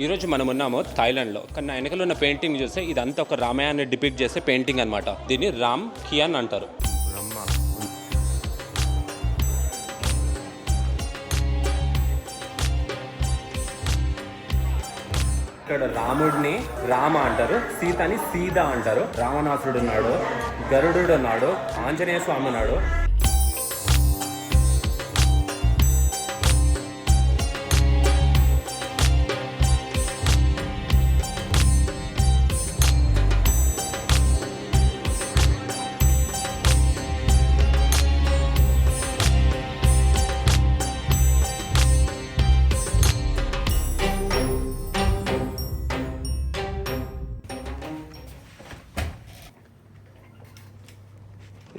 ఈరోజు మనం ఉన్నాము థాయిలాండ్లో. కానీ నా వెనకలో ఉన్న పెయింటింగ్ చూస్తే ఇదంతా ఒక రామాయణాన్ని డిపిక్ట్ చేసే పెయింటింగ్ అనమాట. దీన్ని రామ్ కియాన్ అంటారు. ఇక్కడ రాముడిని రామ అంటారు, సీతని సీత అంటారు. రావణాసురుడు ఉన్నాడు, గరుడు ఉన్నాడు, ఆంజనేయ స్వామి ఉన్నాడు.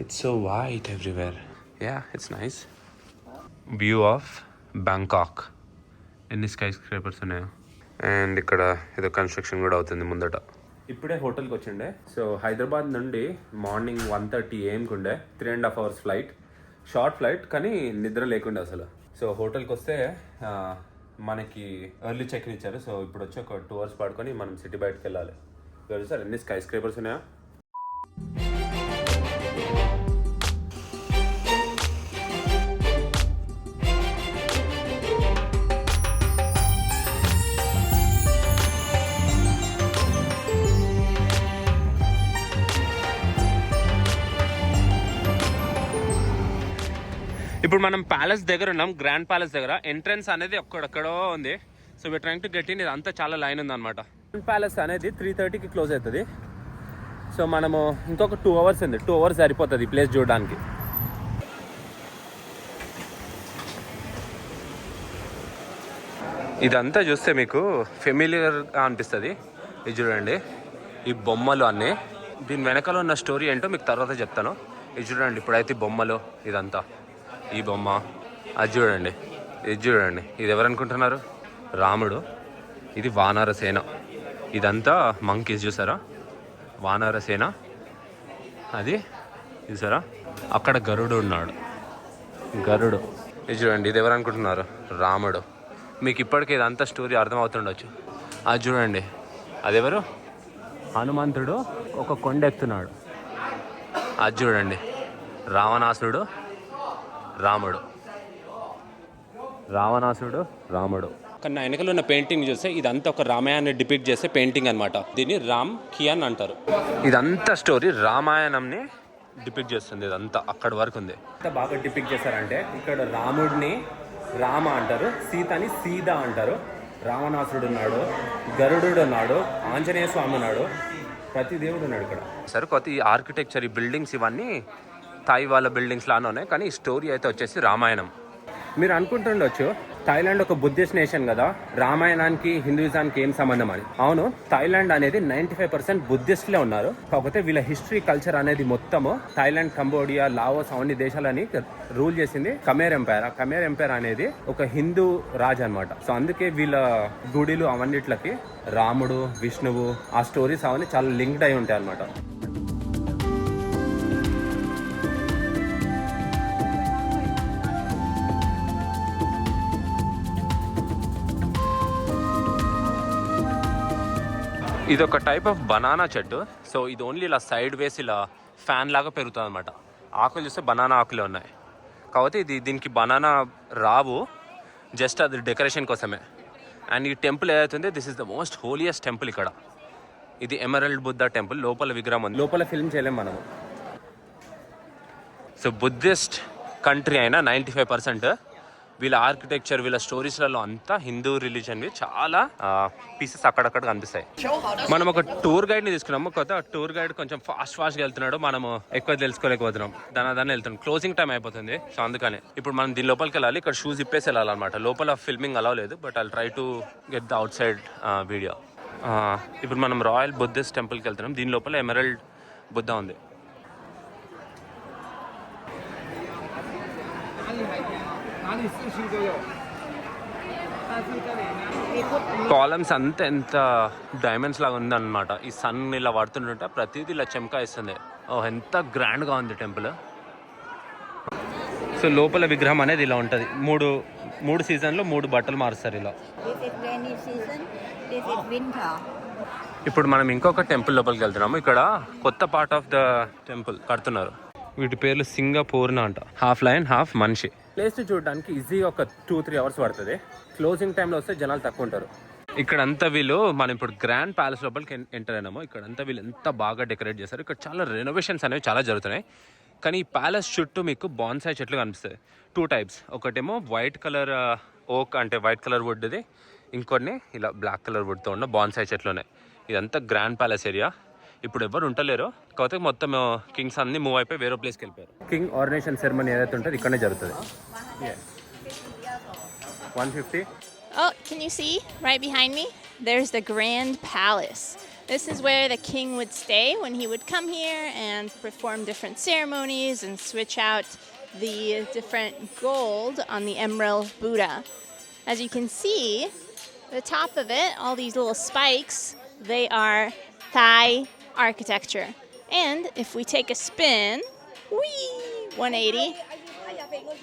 It's so white everywhere. Yeah, it's nice. View of Bangkok. ఎన్ని స్కై స్క్రేపర్స్ ఉన్నాయో. అండ్ ఇక్కడ ఏదో కన్స్ట్రక్షన్ కూడా అవుతుంది ముందట. ఇప్పుడే హోటల్కి వచ్చిండే. సో హైదరాబాద్ నుండి మార్నింగ్ 1:30 AM ఉండే. 3.5 hours ఫ్లైట్. షార్ట్ ఫ్లైట్ కానీ నిద్ర లేకుండే అసలు. సో హోటల్కి వస్తే మనకి ఎర్లీ చెక్ ఇన్ ఇచ్చారు. సో ఇప్పుడు వచ్చి ఒక 2 hours పడుకొని మనం సిటీ బయటకు వెళ్ళాలి. సార్ ఎన్ని స్కై స్క్రేపర్స్ ఉన్నాయా? ఇప్పుడు మనం ప్యాలెస్ దగ్గర ఉన్నాం, గ్రాండ్ ప్యాలెస్ దగ్గర. ఎంట్రన్స్ అనేది ఒక్కడెక్కడో ఉంది. So we trying to get in. ఇదంతా చాలా లైన్ ఉందన్నమాట. గ్రాండ్ ప్యాలెస్ అనేది 3:30కి క్లోజ్ అవుతుంది. సో మనము ఇంకొక 2 hours ఉంది. 2 hours సరిపోతుంది ఈ ప్లేస్ చూడడానికి. ఇదంతా చూస్తే మీకు ఫెమిలియర్గా అనిపిస్తుంది. ఇది చూడండి, ఈ బొమ్మలు అన్నీ. దీని వెనకాల ఉన్న స్టోరీ ఏంటో మీకు తర్వాత చెప్తాను. ఇది చూడండి, ఇప్పుడైతే బొమ్మలు ఇదంతా. ఈ బొమ్మ అది చూడండి, ఇది చూడండి. ఇది ఎవరనుకుంటున్నారు? రాముడు. ఇది వానర సేన. ఇదంతా మంకీస్ చూసారా, వానర సేన. అది చూసారా, అక్కడ గరుడు ఉన్నాడు, గరుడు. ఇది చూడండి, ఇది ఎవరనుకుంటున్నారు? రాముడు. మీకు ఇప్పటికీ ఇదంతా స్టోరీ అర్థమవుతుండొచ్చు. అది చూడండి, అదెవరు? హనుమంతుడు ఒక కొండ ఎక్కుతున్నాడు. అది చూడండి, రావణాసుడు రాముడు. రావణాసుడు రాముడు. కానీ నా వెనకలో ఉన్న పెయింటింగ్ చూస్తే ఇదంతా ఒక రామాయణాన్ని డిపిక్ట్ చేసే పెయింటింగ్ అనమాట. దీన్ని రామ్ కియాన్ అంటారు. ఇదంతా స్టోరీ రామాయణంని డిపిక్ట్ చేస్తుంది. ఇదంతా అక్కడి వరకు ఉంది. ఎంత బాగా డిపిక్ట్ చేశారంటే ఇక్కడ రాముడిని రామ అంటారు, సీతని సీత అంటారు. రావణాసురుడు ఉన్నాడు, గరుడు ఉన్నాడు, ఆంజనేయ స్వామి ఉన్నాడు, ప్రతి దేవుడు ఉన్నాడు ఇక్కడ. సరే, కొత్త ఈ ఆర్కిటెక్చర్, ఈ బిల్డింగ్స్ ఇవన్నీ థాయ్ వాళ్ళ బిల్డింగ్స్ లానే ఉన్నాయి. కానీ ఈ స్టోరీ అయితే వచ్చేసి రామాయణం. మీరు అనుకుంటుండొచ్చు థాయిలాండ్ ఒక బుద్ధిస్ట్ నేషన్ కదా, రామాయణానికి హిందూయిజానికి ఏం సంబంధం అని. అవును, థాయిలాండ్ అనేది 95% బుద్ధిస్ట్లే ఉన్నారు. కాకపోతే వీళ్ళ హిస్టరీ కల్చర్ అనేది మొత్తము థాయిలాండ్, కంబోడియా, లావోస్ అవన్నీ దేశాలని రూల్ చేసింది ఖమేర్ ఎంపైర్. ఆ ఖమేర్ ఎంపైర్ అనేది ఒక హిందూ రాజ్ అనమాట. సో అందుకే వీళ్ళ గుడిలు అవన్నిట్లకి రాముడు, విష్ణువు, ఆ స్టోరీస్ అవన్నీ చాలా లింక్డ్ అయి ఉంటాయి అనమాట. ఇది ఒక టైప్ ఆఫ్ బనానా చెట్టు. సో ఇది ఓన్లీ ఇలా సైడ్ వేసి ఇలా ఫ్యాన్ లాగా పెరుగుతుంది అనమాట. ఆకులు చూస్తే బనానా ఆకులే ఉన్నాయి. కాకపోతే దీనికి బనానా రావు, జస్ట్ అది డెకరేషన్ కోసమే. అండ్ ఈ టెంపుల్ ఏదైతుందో this is the most holiest temple ఇక్కడ. ఇది ఎమరల్డ్ బుద్ధ టెంపుల్. లోపల విగ్రహం ఉంది, లోపల ఫిల్మ్ చేయలేం మనము. సో బుద్ధిస్ట్ కంట్రీ అయినా 95% వీళ్ళ ఆర్కిటెక్చర్, వీళ్ళ స్టోరీస్లలో అంతా హిందూ రిలీజన్వి చాలా పీసెస్ అక్కడక్కడ కనిపిస్తాయి. మనం ఒక టూర్ గైడ్ని తీసుకున్నాము. కొత్త టూర్ గైడ్ కొంచెం ఫాస్ట్గా వెళ్తున్నాడు, మనము ఎక్కువ తెలుసుకోలేకపోతున్నాం. దాని వెళ్తున్నాం, క్లోజింగ్ టైం అయిపోతుంది. సో అందుకని ఇప్పుడు మనం దీని లోపలికి వెళ్ళాలి. ఇక్కడ షూస్ ఇప్పేసి వెళ్ళాలన్నమాట. లోపల ఫిల్మింగ్ అలౌ లేదు, but I'll try to get the out side video. ఇప్పుడు మనం రాయల్ బుద్ధిస్ట్ టెంపుల్కి వెళ్తున్నాం. దీని లోపల ఎమరల్డ్ బుద్ధ ఉంది. కాలమ్స్ అంతా ఎంత డైమండ్స్ లాగా ఉందన్నమాట. ఈ సన్ ఇలా పడుతుంటే ప్రతిదీ ఇలా చెమకాయిస్తుంది. ఎంత గ్రాండ్గా ఉంది టెంపుల్. సో లోపల విగ్రహం అనేది ఇలా ఉంటుంది. మూడు సీజన్లో 3 బట్టలు మారుస్తారు ఇలా. This is winter. ఇప్పుడు మనం ఇంకొక టెంపుల్ లోపలికి వెళ్తున్నాము. ఇక్కడ కొత్త పార్ట్ ఆఫ్ ద టెంపుల్ కడుతున్నారు. వీటి పేర్లు సింగపూర్ణ అంట. హాఫ్ లయన్ హాఫ్ మనిషి. ప్లేస్ చూడడానికి ఈజీగా ఒక 2-3 అవర్స్ పడుతుంది. క్లోజింగ్ టైంలో వస్తే జనాలు తక్కువ ఉంటారు. ఇక్కడంతా వీళ్ళు మనం ఇప్పుడు గ్రాండ్ ప్యాలెస్ లోపలికి ఎంటర్ అయినాము. ఇక్కడంతా వీళ్ళు ఎంత బాగా డెకరేట్ చేశారు. ఇక్కడ చాలా రెనోవేషన్స్ అనేవి చాలా జరుగుతున్నాయి. కానీ ఈ ప్యాలెస్ చుట్టూ మీకు బాన్సాయ్ చెట్లు కనిపిస్తాయి. 2 టైప్స్. ఒకటేమో వైట్ కలర్ ఓక్ అంటే వైట్ కలర్ వుడ్ది, ఇంకొన్ని ఇలా బ్లాక్ కలర్ వుడ్తో ఉన్న బాన్సాయ్ చెట్లు ఉన్నాయి. ఇదంతా గ్రాండ్ ప్యాలెస్ ఏరియా. ఇప్పుడు ఎవరు ఉండలేరు. కాకపోతే మొత్తం కింగ్స్ అన్ని మూవ్ అయిపోయి వేరే ప్లేస్కి వెళ్ళిపోయారు. కింగ్ ఆర్డినేషన్ సెరమనీ ఏదైతే ఉంటుందో ఇక్కడనే జరుగుతుంది. 150. Oh, can you see right behind me? There's the Grand Palace. This is where the king would stay when he would come here and perform different ceremonies and switch out the different gold on the emerald Buddha. As you can see, the top of it, all these little spikes, they are Thai architecture. And if we take a spin, whee, 180,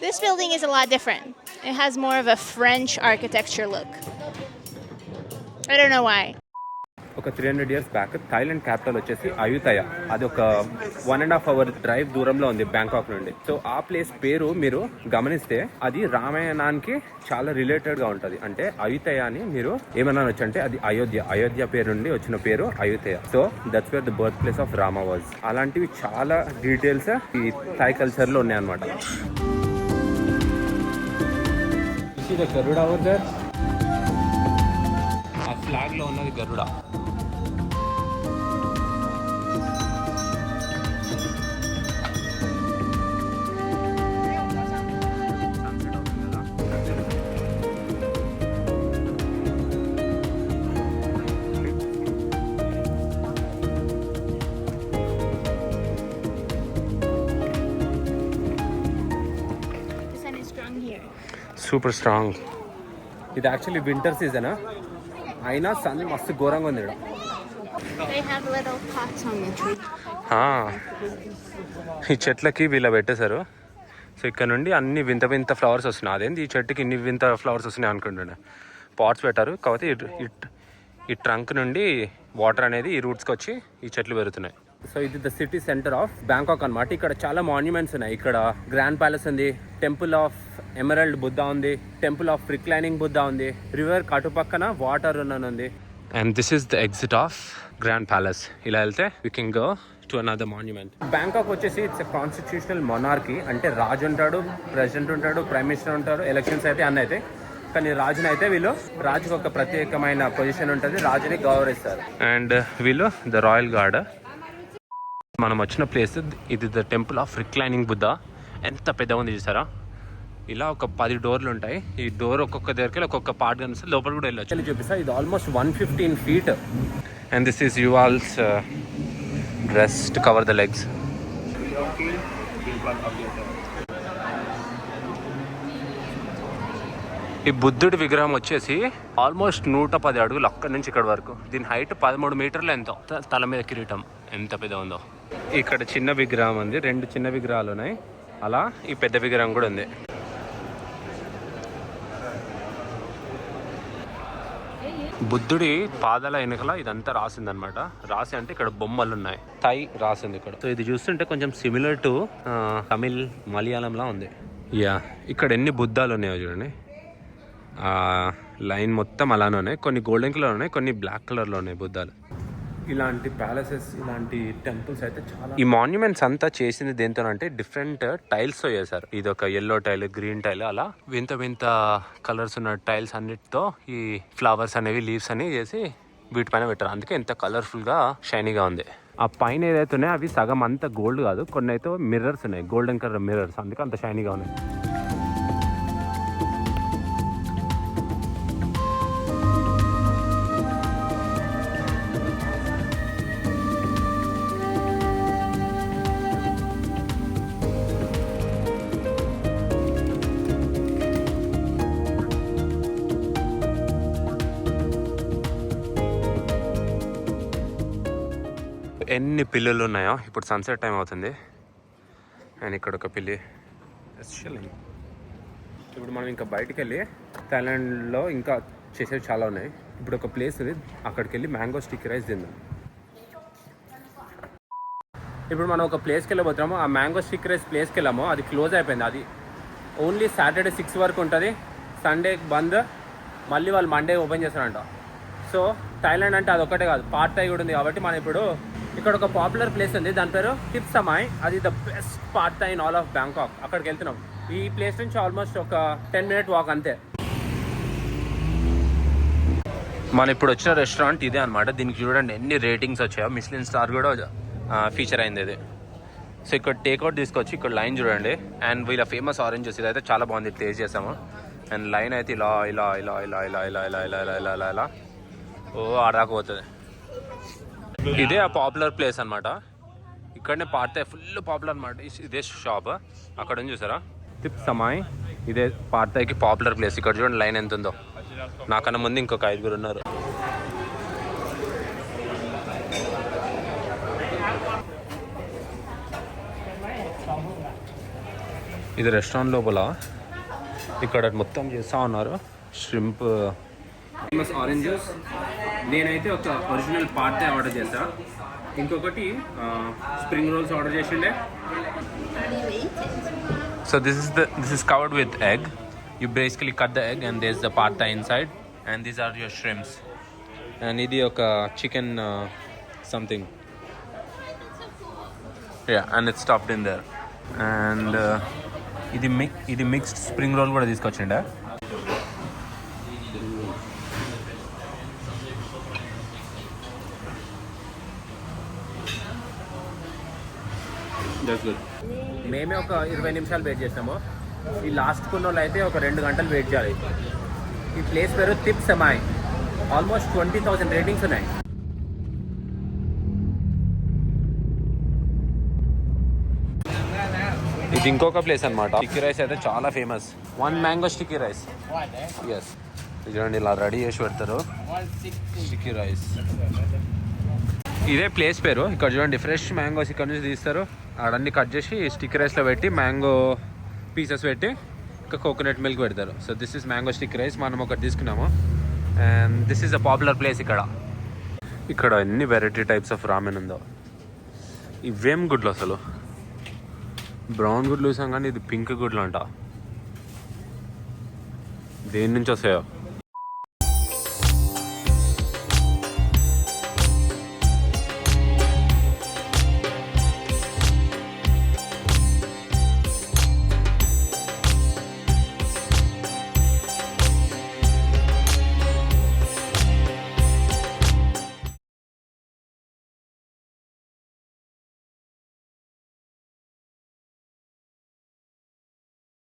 this building is a lot different. It has more of a French architecture look. I don't know why. ఒక 300 years back Thailand capital వచ్చేసి Ayutthaya. అది ఒక 1.5 hour drive దూరంలో ఉంది Bangkok నుండి. So ఆ place పేరు మీరు గమనిస్తే అది రామాయణానికి చాలా రిలేటెడ్ గా ఉంటది. అంటే అయుతయ అని మీరు ఏమన్నా అంటే అది అయోధ్య పేరు నుండి వచ్చిన పేరు Ayutthaya. So that's where the birth place of Rama was. అలాంటివి చాలా డీటెయిల్స్ ఈ థాయ్ కల్చర్ లో ఉన్నాయన్నమాట. గరుడ ఆ ఫ్లాగ్ లో ఉన్నది గరుడ. Super strong. ఇది యాక్చువల్లీ వింటర్ సీజన్ అయినా సన్ మస్తు ఘోరంగా ఉంది. ఈ చెట్లకి వీళ్ళ పెట్టేశారు. సో ఇక్కడ నుండి అన్ని వింత వింత ఫ్లవర్స్ వస్తున్నాయి. అదేంటి ఈ చెట్టుకి ఇన్ని వింత ఫ్లవర్స్ వస్తున్నాయి అనుకుంటున్నా. పాట్స్ పెట్టారు కాబట్టి ఈ ట్రంక్ నుండి వాటర్ అనేది ఈ రూట్స్కి వచ్చి ఈ చెట్లు పెరుగుతున్నాయి. సో ఇది the city centre of Bangkok అనమాట. ఇక్కడ చాలా మాన్యుమెంట్స్ ఉన్నాయి. ఇక్కడ గ్రాండ్ ప్యాలెస్ ఉంది, టెంపుల్ ఆఫ్ ఎమరల్డ్ బుద్ధా ఉంది, టెంపుల్ ఆఫ్ రిక్లైనింగ్ బుద్ధా ఉంది, రివర్ అటుపక్కన వాటర్ ఉంది. And this is the exit of grand palace. ఇలా వెళ్తే we can go to another monument. Bangkok వచ్చేసి ఇట్స్ ఎ కాన్స్టిట్యూషనల్ మొనార్కీ. అంటే రాజు ఉంటాడు, ప్రెసిడెంట్ ఉంటాడు, ప్రైమ్ మినిస్టర్ ఉంటారు, ఎలక్షన్స్ అయితే అన్నీ అయితే. కానీ రాజుని అయితే వీళ్ళు రాజుకు ఒక ప్రత్యేకమైన పొజిషన్ ఉంటుంది, రాజుని గౌరవిస్తారు. అండ్ వీళ్ళు ద రాయల్ గార్డ్. మనం వచ్చిన ప్లేస్ ఇది the temple of reclining Buddha. ఎంత పెద్దగా ఉంది చూసారా. ఇలా ఒక 10 డోర్లు ఉంటాయి. ఈ డోర్ ఒక్కొక్క దగ్గరికి ఒక్కొక్క పార్ట్ కనిపిస్తే లోపల కూడా వెళ్ళొచ్చు. చూపిస్తా. ఇది almost 115 feet. And this is usuals dress to cover the legs. ఈ బుద్ధుడి విగ్రహం వచ్చేసి ఆల్మోస్ట్ 110 అడుగులు అక్కడి నుంచి ఇక్కడ వరకు. దీని హైట్ 13 మీటర్లు ఎంతో. తల మీద కిరీటం ఎంత పెద్ద ఉందో. ఇక్కడ చిన్న విగ్రహం ఉంది, 2 చిన్న విగ్రహాలు ఉన్నాయి. అలా ఈ పెద్ద విగ్రహం కూడా ఉంది. బుద్ధుడి పాదాల వెనకల ఇదంతా రాసిందనమాట. రాసి అంటే ఇక్కడ బొమ్మలు ఉన్నాయి, థై రాసింది ఇక్కడ. సో ఇది చూస్తుంటే కొంచెం సిమిలర్ టు తమిళ్ మలయాళంలా ఉంది. యా, ఇక్కడ ఎన్ని బుద్ధాలు ఉన్నాయో చూడండి. లైన్ మొత్తం అలానే ఉన్నాయి. కొన్ని గోల్డెన్ కలర్ ఉన్నాయి, కొన్ని బ్లాక్ కలర్లో ఉన్నాయి బుద్ధాలు. ఇలాంటి ప్యాలెసెస్, ఇలాంటి టెంపుల్స్ అయితే చాలా. ఈ మాన్యుమెంట్స్ అంతా చేసింది దేంతో అంటే డిఫరెంట్ టైల్స్తో చేశారు. ఇది ఒక ఎల్లో టైల్, గ్రీన్ టైల్, అలా వింత వింత కలర్స్ ఉన్న టైల్స్ అన్నిటితో ఈ ఫ్లవర్స్ అనేవి, లీవ్స్ అనేవి చేసి వీటిపైన పెట్టారు. అందుకే ఎంత కలర్ఫుల్గా షైనీగా ఉంది. ఆ పైన ఏదైతే ఉన్నాయో అవి సగం అంతా గోల్డ్ కాదు, కొన్ని అయితే మిర్రర్స్ ఉన్నాయి, గోల్డెన్ కలర్ మిర్రర్స్, అందుకే అంత షైనీగా ఉన్నాయి. ఎన్ని పిల్లులు ఉన్నాయో. ఇప్పుడు సన్సెట్ టైం అవుతుంది అండ్ ఇక్కడ ఒక పిల్లి. ఇప్పుడు మనం ఇంకా బయటికి వెళ్ళి థాయిలాండ్లో ఇంకా చేసేవి చాలా ఉన్నాయి. ఇప్పుడు ఒక ప్లేస్ ఉంది, అక్కడికి వెళ్ళి మ్యాంగో స్టిక్కీ రైస్ తిందాం. ఇప్పుడు మనం ఒక ప్లేస్కి వెళ్ళబోతున్నాము. ఆ మ్యాంగో స్టిక్కీ రైస్ ప్లేస్కి వెళ్ళాము, అది క్లోజ్ అయిపోయింది. అది ఓన్లీ సాటర్డే 6 వరకు ఉంటుంది, సండే బంద్, మళ్ళీ వాళ్ళు మండే ఓపెన్ చేస్తారంట. సో థాయిలాండ్ అంటే అది ఒకటే కాదు, పార్ట్ థాయ్ కూడా ఉంది. కాబట్టి మనం ఇప్పుడు ఇక్కడ ఒక పాపులర్ ప్లేస్ ఉంది, దాని పేరు టిప్ సమాయ్. అది the best pad Thai in all of Bangkok. అక్కడికి వెళ్తున్నాం. ఈ ప్లేస్ నుంచి ఆల్మోస్ట్ ఒక 10 minute వాక్ అంతే. మనం ఇప్పుడు వచ్చిన రెస్టారెంట్ ఇదే అనమాట. దీనికి చూడండి ఎన్ని రేటింగ్స్ వచ్చాయో, మిష్లిన్ స్టార్ కూడా ఫీచర్ అయింది ఇది. సో ఇక్కడ టేక్అవుట్ తీసుకొచ్చి ఇక్కడ లైన్ చూడండి. అండ్ వీళ్ళ ఫేమస్ ఆరెంజెస్ ఇదైతే చాలా బాగుంది, టేస్ట్ చేసాము. అండ్ లైన్ అయితే ఇలా ఇలా ఇలా ఇలా ఇలా ఇలా ఇలా ఇలా ఇలా ఇలా ఇలా ఇలా ఓ ఆడదాకపోతుంది. ఇదే ఆ పాపులర్ ప్లేస్ అనమాట. ఇక్కడనే పార్తాయి ఫుల్ పాపులర్ అనమాట. ఇదే షాప్ అక్కడ ఉంది చూసారా, టిప్ సమాయ్. ఇదే పార్తాయికి పాపులర్ ప్లేస్. ఇక్కడ చూడండి లైన్ ఎంత ఉందో. నాకన్నా ముందు ఇంకొక 5 ఉన్నారు. ఇది రెస్టారెంట్ లోపల. ఇక్కడ మొత్తం చేస్తూ ఉన్నారు ష్రింప్, ఫేమస్ ఆరెంజెస్. నేనైతే ఒక ఒరిజినల్ పార్ట్ ఆర్డర్ చేసా, ఇంకొకటి స్ప్రింగ్ రోల్స్ ఆర్డర్ చేసిండే. So this is covered with egg. You basically cut the egg and there's the pad thai inside, and these are your shrimps. And ఇది ఒక chicken something. Yeah, and it's stuffed in there. And ఇది mixed spring roll కూడా తీసుకొచ్చిండే. That's good. మేమే ఒక 20 నిమిషాలు wait చేసాము. ఈ last కొన్ని వాళ్ళు అయితే ఒక 2 గంటలు వెయిట్ చేయాలి. ఈ ప్లేస్ పేరు టిప్ సమాయ్. ఆల్మోస్ట్ 20,000 రేటింగ్స్ ఉన్నాయి. ఇది ఇంకొక ప్లేస్ అనమాట. స్టిక్కీ రైస్ అయితే చాలా famous. 1 mango sticky rice. Yes, చూడండి ఇలా రెడీ చేసి పెడతారు స్టిక్కీ రైస్. ఇదే ప్లేస్ పేరు. ఇక్కడ చూడండి ఫ్రెష్ మ్యాంగోస్ ఇక్కడ నుంచి తీస్తారు, ఆడన్నీ కట్ చేసి స్టిక్కీ రైస్లో పెట్టి మ్యాంగో పీసెస్ పెట్టి ఇంకా కోకోనట్ మిల్క్ పెడతారు. So this is mango stick rice. మనం ఒకటి తీసుకున్నాము. And this is a popular place. ఇక్కడ ఎన్ని వెరైటీ టైప్స్ ఆఫ్ రామెన్ ఉందో. ఇవేం గుడ్లు అసలు, బ్రౌన్ గుడ్లు చూసాం కానీ ఇది పింక్ గుడ్లు అంట. దేని నుంచి వస్తాయో.